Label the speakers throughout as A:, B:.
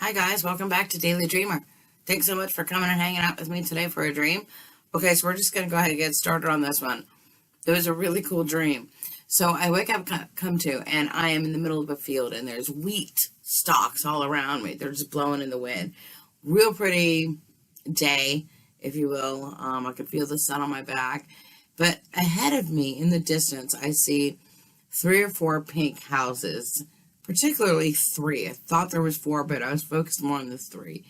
A: Hi guys, welcome back to Daily Dreamer. Thanks so much for coming and hanging out with me today for a dream. Okay, so we're just going to go ahead and get started on this one. It was a really cool dream. So I wake up, come to, and I am in the middle of a field and there's wheat stalks all around me. They're just blowing in the wind. Real pretty day, if you will. I can feel the sun on my back. But ahead of me in the distance, I see 3 or 4 pink houses. Particularly 3. I thought there was 4, but I was focused more on the 3.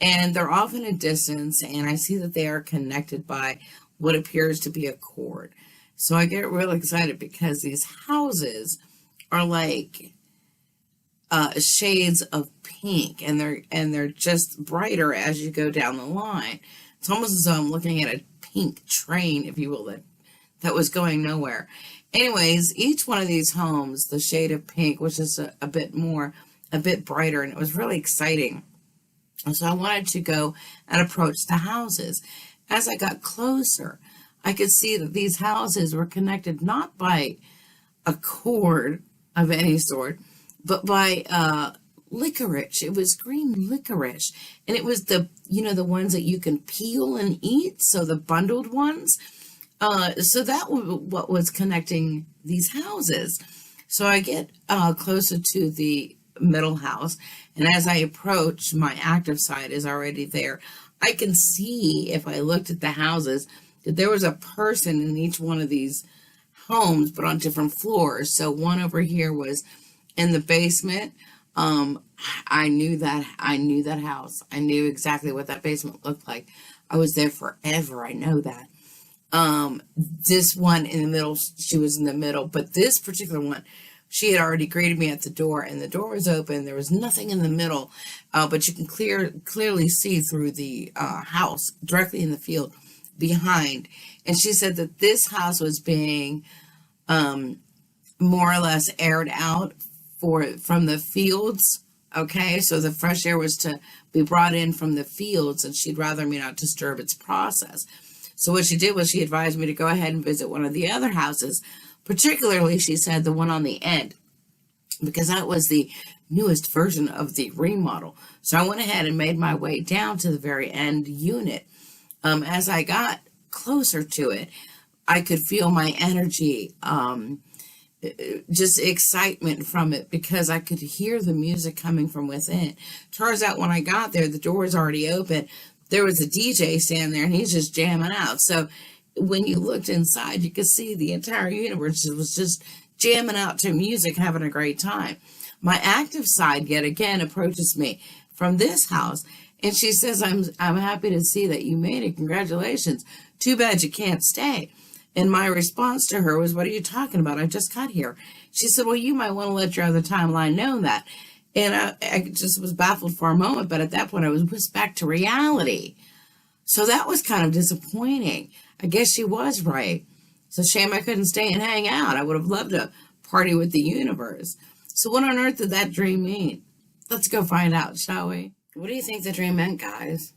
A: And they're off in a distance, and I see that they are connected by what appears to be a cord. So I get real excited because these houses are like shades of pink, and they're just brighter as you go down the line. It's almost as though I'm looking at a pink train, if you will, that was going nowhere. Anyways, each one of these homes, the shade of pink was just a bit brighter, and it was really exciting. And so I wanted to go and approach the houses. As I got closer, I could see that these houses were connected not by a cord of any sort, but by licorice. It was green licorice, and it was the ones that you can peel and eat, so the bundled ones. So that was what was connecting these houses. So I get closer to the middle house, and as I approach, my active side is already there. I can see, if I looked at the houses, that there was a person in each one of these homes, but on different floors. So one over here was in the basement. I knew that house. I knew exactly what that basement looked like. I was there forever. I know that. This one in the middle, she was in the middle, but this particular one, she had already greeted me at the door, and the door was open. There was nothing in the middle, but you can clearly see through the house directly in the field behind. And she said that this house was being more or less aired out from the fields. Okay, so the fresh air was to be brought in from the fields, and she'd rather me not disturb its process. So what she did was she advised me to go ahead and visit one of the other houses, particularly, she said, the one on the end, because that was the newest version of the remodel. So I went ahead and made my way down to the very end unit. As I got closer to it, I could feel my energy, just excitement from it, because I could hear the music coming from within. Turns out when I got there, the door was already open. There was a DJ standing there, and he's just jamming out. So when you looked inside, you could see the entire universe was just jamming out to music, having a great time. My active side, yet again, approaches me from this house, and she says, I'm happy to see that you made it. Congratulations. Too bad you can't stay. And my response to her was, what are you talking about? I just got here. She said, well, you might want to let your other timeline know that. And I just was baffled for a moment, but at that point I was whisked back to reality. So that was kind of disappointing. I guess she was right. It's a shame I couldn't stay and hang out. I would have loved to party with the universe. So what on earth did that dream mean? Let's go find out, shall we? What do you think the dream meant, guys?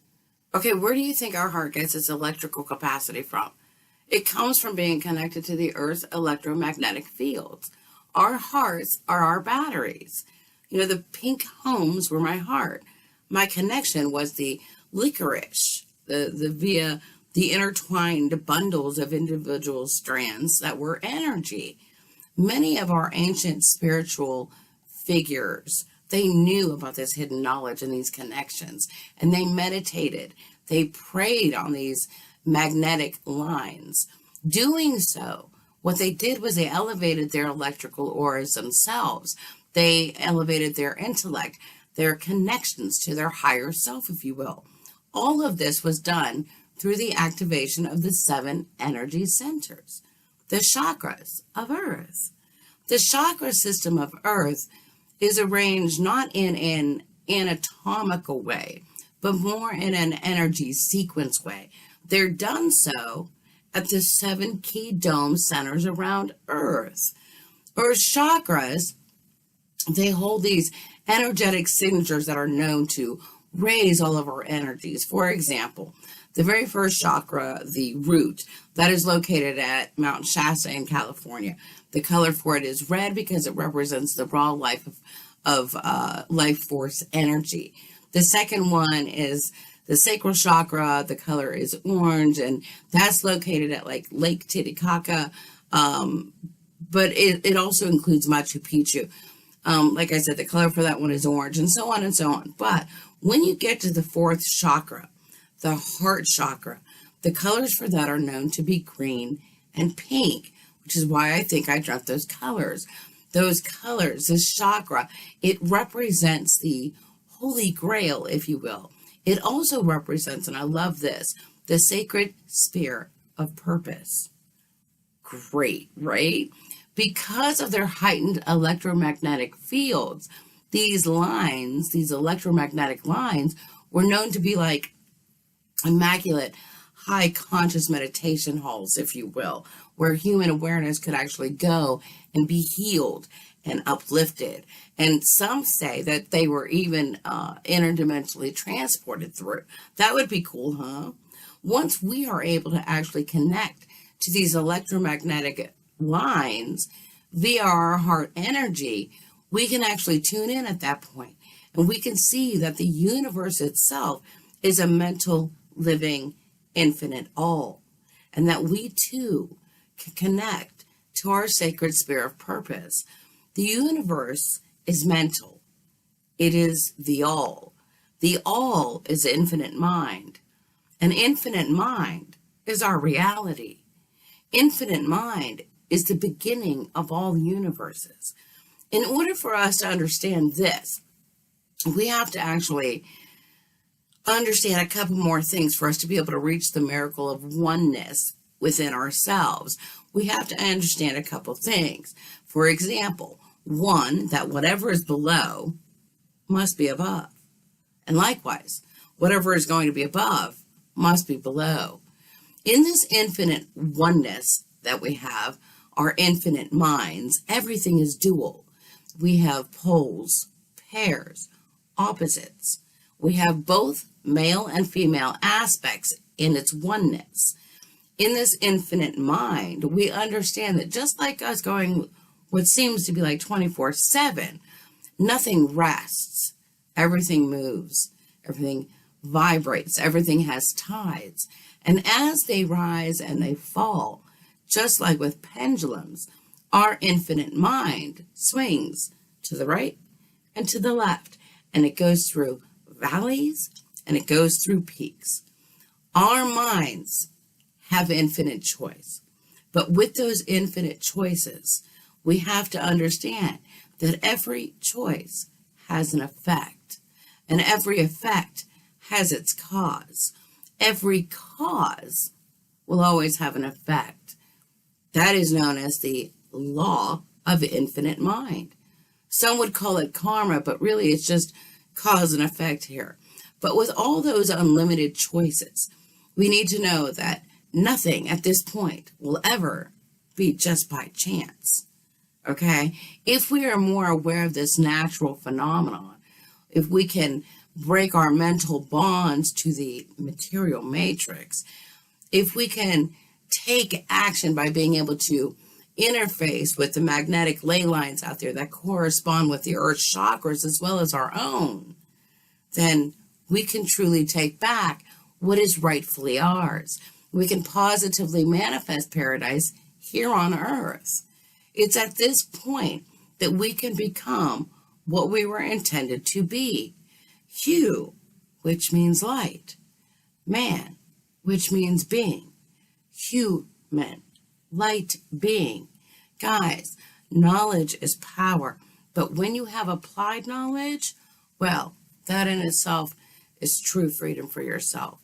A: Okay, where do you think our heart gets its electrical capacity from? It comes from being connected to the Earth's electromagnetic fields. Our hearts are our batteries. The pink homes were my heart. My connection was the licorice, via the intertwined bundles of individual strands that were energy. Many of our ancient spiritual figures, they knew about this hidden knowledge and these connections, and they meditated. They prayed on these magnetic lines. Doing so, what they did was they elevated their electrical auras themselves. They elevated their intellect, their connections to their higher self, if you will. All of this was done through the activation of the 7 energy centers, the chakras of Earth. The chakra system of Earth is arranged not in an anatomical way, but more in an energy sequence way. They're done so at the 7 key dome centers around Earth. Earth chakras, they hold these energetic signatures that are known to raise all of our energies. For example, the very first chakra, the root, that is located at Mount Shasta in California. The color for it is red because it represents the raw life of life force energy. The second one is the sacral chakra. The color is orange, and that's located at like Lake Titicaca. But it also includes Machu Picchu. Like I said, the color for that one is orange, and so on and so on. But when you get to the fourth chakra, the heart chakra, the colors for that are known to be green and pink, which is why I think I dreamt those colors. Those colors, this chakra, it represents the Holy Grail, if you will. It also represents, and I love this, the sacred sphere of purpose. Great, right? Because of their heightened electromagnetic fields, these lines, these electromagnetic lines, were known to be like immaculate, high conscious meditation halls, if you will, where human awareness could actually go and be healed and uplifted. And some say that they were even interdimensionally transported through. That would be cool, huh? Once we are able to actually connect to these electromagnetic lines via our heart energy, we can actually tune in at that point, and we can see that the universe itself is a mental, living, infinite all, and that we too can connect to our sacred sphere of purpose. The universe is mental. It is the all. The all is infinite mind. An infinite mind is our reality. Infinite mind is the beginning of all universes. In order for us to understand this, we have to actually understand a couple more things for us to be able to reach the miracle of oneness within ourselves. We have to understand a couple things. For example, one, that whatever is below must be above. And likewise, whatever is going to be above must be below. In this infinite oneness that we have, our infinite minds, everything is dual. We have poles, pairs, opposites. We have both male and female aspects in its oneness. In this infinite mind, we understand that just like us going what seems to be like 24/7, nothing rests. Everything moves. Everything vibrates. Everything has tides. And as they rise and they fall, just like with pendulums, our infinite mind swings to the right and to the left, and it goes through valleys and it goes through peaks. Our minds have infinite choice, but with those infinite choices, we have to understand that every choice has an effect, and every effect has its cause. Every cause will always have an effect. That is known as the law of infinite mind. Some would call it karma, but really it's just cause and effect here. But with all those unlimited choices, we need to know that nothing at this point will ever be just by chance. Okay? If we are more aware of this natural phenomenon, if we can break our mental bonds to the material matrix, if we can take action by being able to interface with the magnetic ley lines out there that correspond with the earth chakras as well as our own, then we can truly take back what is rightfully ours. We can positively manifest paradise here on earth. It's at this point that we can become what we were intended to be. Hue, which means light. Man, which means being. Human, light being. Guys, knowledge is power, but when you have applied knowledge, well, that in itself is true freedom for yourself.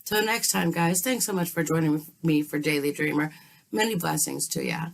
A: Till next time, guys, thanks so much for joining me for Daily Dreamer. Many blessings to ya.